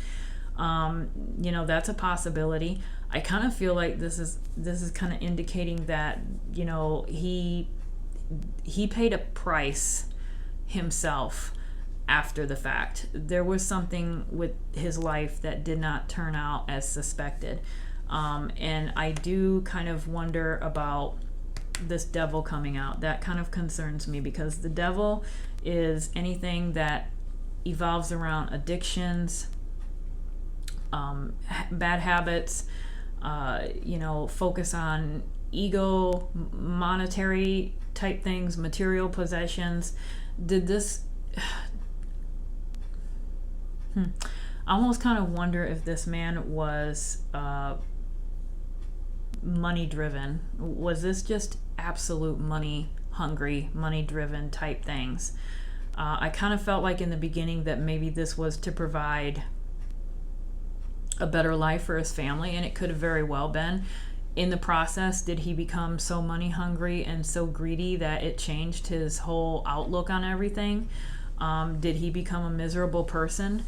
That's a possibility. I kind of feel like this is kind of indicating that, he paid a price himself after the fact. There was something with his life that did not turn out as suspected. And I do kind of wonder about this devil coming out. That kind of concerns me, because the devil is anything that evolves around addictions, bad habits, focus on ego, monetary type things, material possessions. Did this... I almost kind of wonder if this man was money driven. Was this just absolute money hungry, money driven type things? I kind of felt like in the beginning that maybe this was to provide a better life for his family, and it could have very well been. In the process, did he become so money hungry and so greedy that it changed his whole outlook on everything? Did he become a miserable person?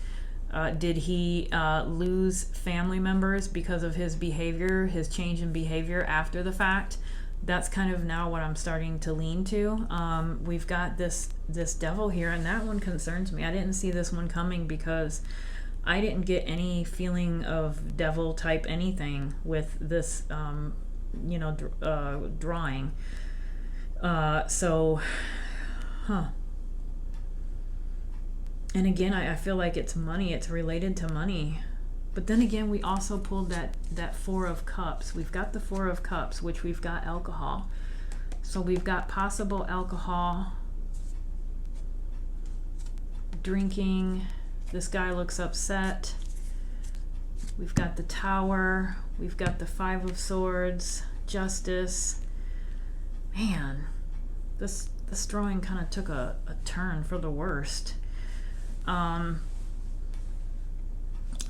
Did he lose family members because of his behavior, his change in behavior after the fact? That's kind of now what I'm starting to lean to. We've got this devil here, and that one concerns me. I didn't see this one coming, because I didn't get any feeling of devil type anything with this, drawing. And again, I feel like it's money. It's related to money. But then again, we also pulled that Four of Cups. We've got the Four of Cups, which we've got alcohol. So we've got possible alcohol, drinking. This guy looks upset. We've got the Tower. We've got the Five of Swords, Justice. Man, this drawing kind of took a turn for the worst. I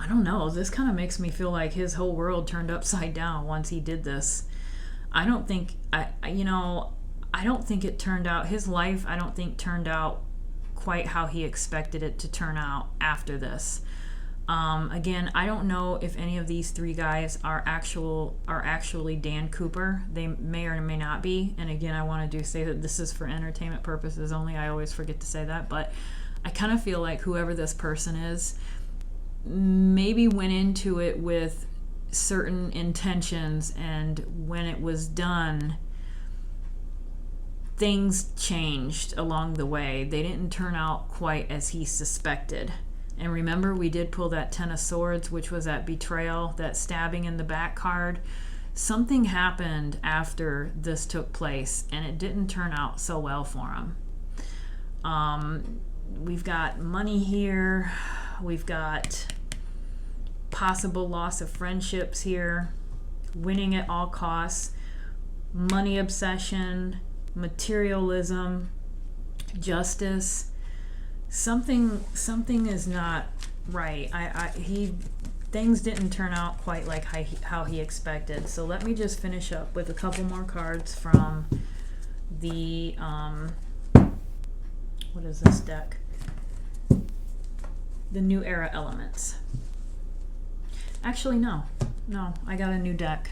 don't know. This kind of makes me feel like his whole world turned upside down once he did this. I don't think it turned out, his life, I don't think turned out quite how he expected it to turn out after this. Again, I don't know if any of these three guys are actually Dan Cooper. They may or may not be. And again, I want to say that this is for entertainment purposes only. I always forget to say that, but I kind of feel like whoever this person is maybe went into it with certain intentions, and when it was done, things changed along the way. They didn't turn out quite as he suspected. And remember, we did pull that Ten of Swords, which was that betrayal, that stabbing in the back card. Something happened after this took place, and it didn't turn out so well for him. We've got money here. We've got possible loss of friendships here. Winning at all costs. Money obsession. Materialism. Justice. Something is not right. Things didn't turn out quite like how he expected. So let me just finish up with a couple more cards from the what is this deck? The New Era Elements. Actually, no, I got a new deck.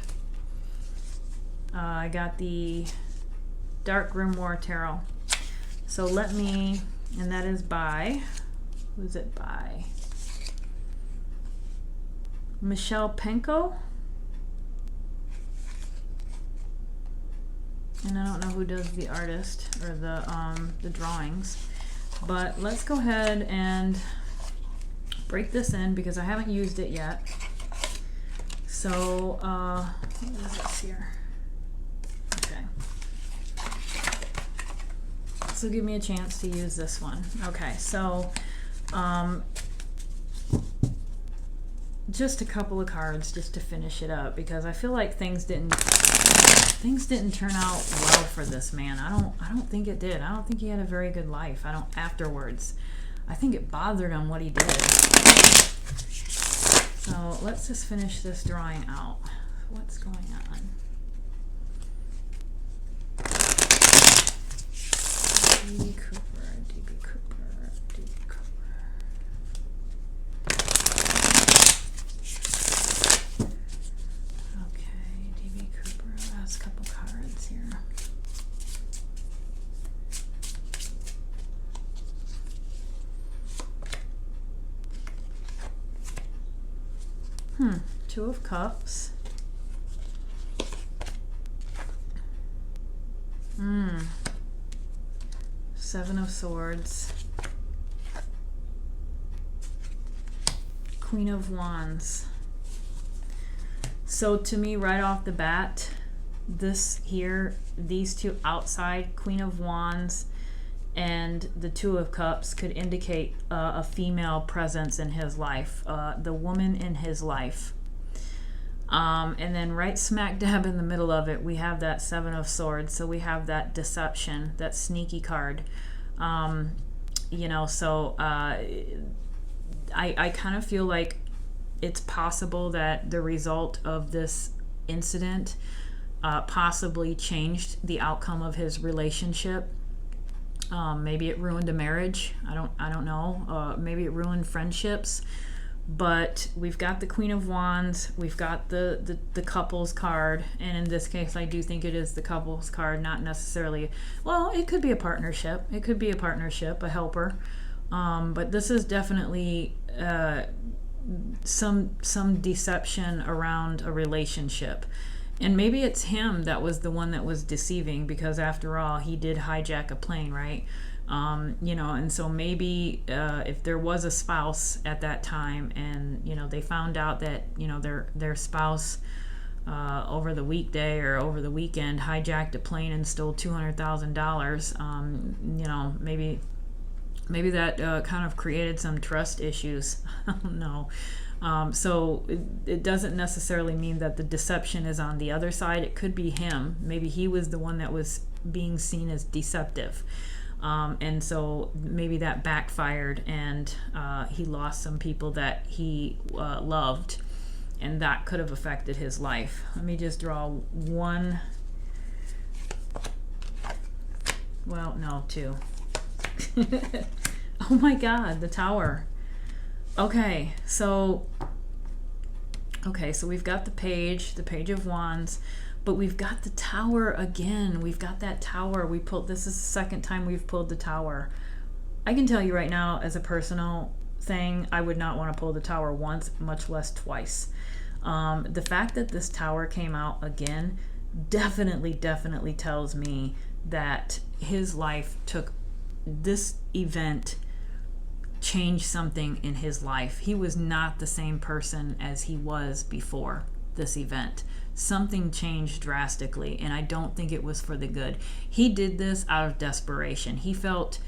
I got the Dark Grimoire Tarot. So let me, and that is by, who's it by? Michelle Penko. And I don't know who does the artist or the drawings. But let's go ahead and break this in because I haven't used it yet. So, what is this here? Okay. So give me a chance to use this one. Okay, so just a couple of cards just to finish it up because I feel like things didn't turn out well for this man. I don't think it did. I don't think he had a very good life. Afterwards. I think it bothered him what he did. So let's just finish this drawing out. What's going on? D.B. Cooper, D.B. Cooper, D.B. Cooper. Okay, D.B. Cooper. Last couple cards here. Two of Cups. Seven of Swords. Queen of Wands. So to me, right off the bat, this here, these two outside, Queen of Wands and the Two of Cups, could indicate a female presence in his life, the woman in his life. And then right smack dab in the middle of it, we have that Seven of Swords. So we have that deception, that sneaky card. So I kind of feel like it's possible that the result of this incident possibly changed the outcome of his relationship. Maybe it ruined a marriage. I don't know. Maybe it ruined friendships. But we've got the Queen of Wands, we've got the couples card, and in this case I do think it is the couples card, not necessarily, well, it could be a partnership, a helper, but this is definitely some deception around a relationship. And maybe it's him that was the one that was deceiving, because after all, he did hijack a plane, right? And so maybe if there was a spouse at that time and, they found out that, their spouse over the weekday or over the weekend hijacked a plane and stole $200,000, maybe that kind of created some trust issues. I don't know. So it doesn't necessarily mean that the deception is on the other side. It could be him. Maybe he was the one that was being seen as deceptive. And so maybe that backfired and he lost some people that he loved, and that could have affected his life. Let me just draw one. Well, no, two. Oh my God, the Tower. Okay, so we've got the Page of Wands. But we've got the Tower again. We've got that Tower. This is the second time we've pulled the Tower. I can tell you right now, as a personal thing, I would not want to pull the Tower once, much less twice. The fact that this Tower came out again definitely tells me that his life took this event changed something in his life. He was not the same person as he was before this event. Something changed drastically, and I don't think it was for the good. He did this out of desperation. He felt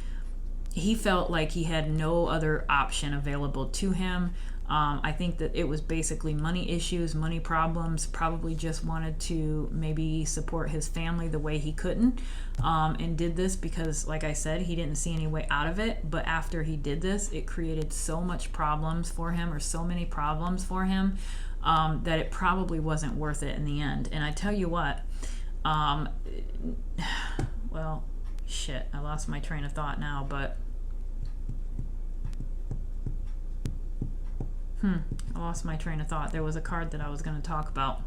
like he had no other option available to him. I think that it was basically money issues, money problems, probably just wanted to maybe support his family the way he couldn't, and did this because, like I said, he didn't see any way out of it. But after he did this, it created so much problems for him, or so many problems for him, that it probably wasn't worth it in the end. And I tell you what, well, shit, I lost my train of thought now, but I lost my train of thought. There was a card that I was going to talk about.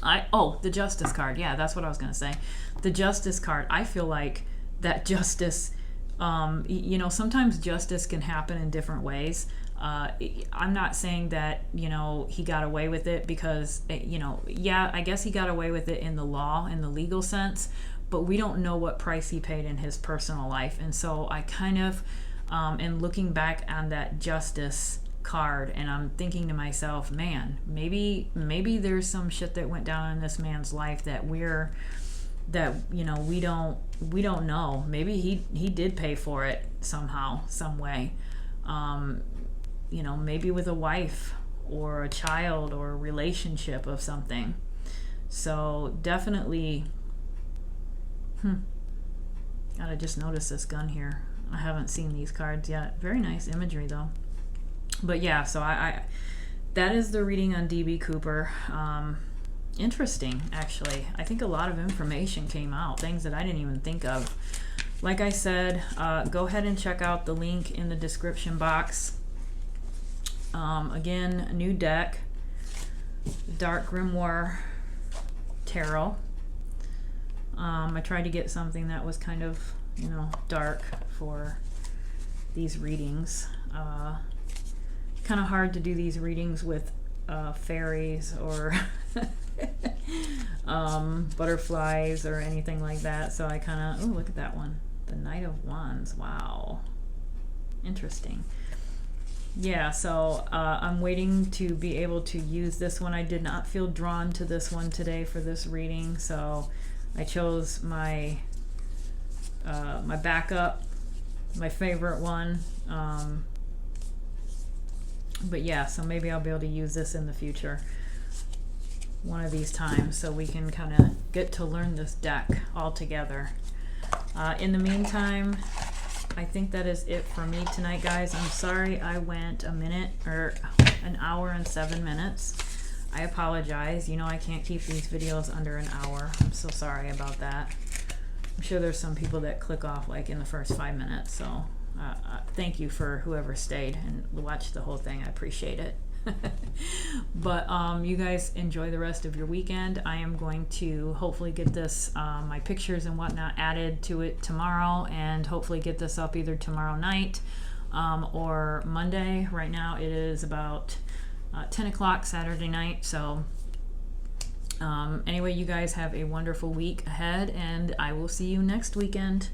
The Justice card. Yeah, that's what I was going to say. The Justice card. I feel like that justice, sometimes justice can happen in different ways. I'm not saying that, he got away with it because, I guess he got away with it in the law, in the legal sense, but we don't know what price he paid in his personal life. And so I kind of, in looking back on that Justice card, and I'm thinking to myself, man, maybe there's some shit that went down in this man's life that we don't know. Maybe he did pay for it somehow, some way. Maybe with a wife or a child or a relationship of something. So definitely, gotta just notice this gun here. I haven't seen these cards yet. Very nice imagery though. But yeah, so I that is the reading on DB Cooper. Interesting, actually. I think a lot of information came out, things that I didn't even think of. Like I said, go ahead and check out the link in the description box. Again, a new deck, Dark Grimoire Tarot. I tried to get something that was kind of, dark for these readings. Kind of hard to do these readings with fairies or butterflies or anything like that. So I kind of, look at that one. The Knight of Wands. Wow. Interesting. Yeah, so I'm waiting to be able to use this one. I did not feel drawn to this one today for this reading, so I chose my my backup, my favorite one. But yeah, so maybe I'll be able to use this in the future one of these times, so we can kind of get to learn this deck all together. In the meantime, I think that is it for me tonight, guys. I'm sorry I went an hour and 7 minutes. I apologize. I can't keep these videos under an hour. I'm so sorry about that. I'm sure there's some people that click off like in the first 5 minutes, so thank you for whoever stayed and watched the whole thing. I appreciate it. But you guys enjoy the rest of your weekend. I am going to hopefully get this my pictures and whatnot added to it tomorrow, and hopefully get this up either tomorrow night or Monday. Right now it is about 10 o'clock Saturday night. So anyway, you guys have a wonderful week ahead, and I will see you next weekend.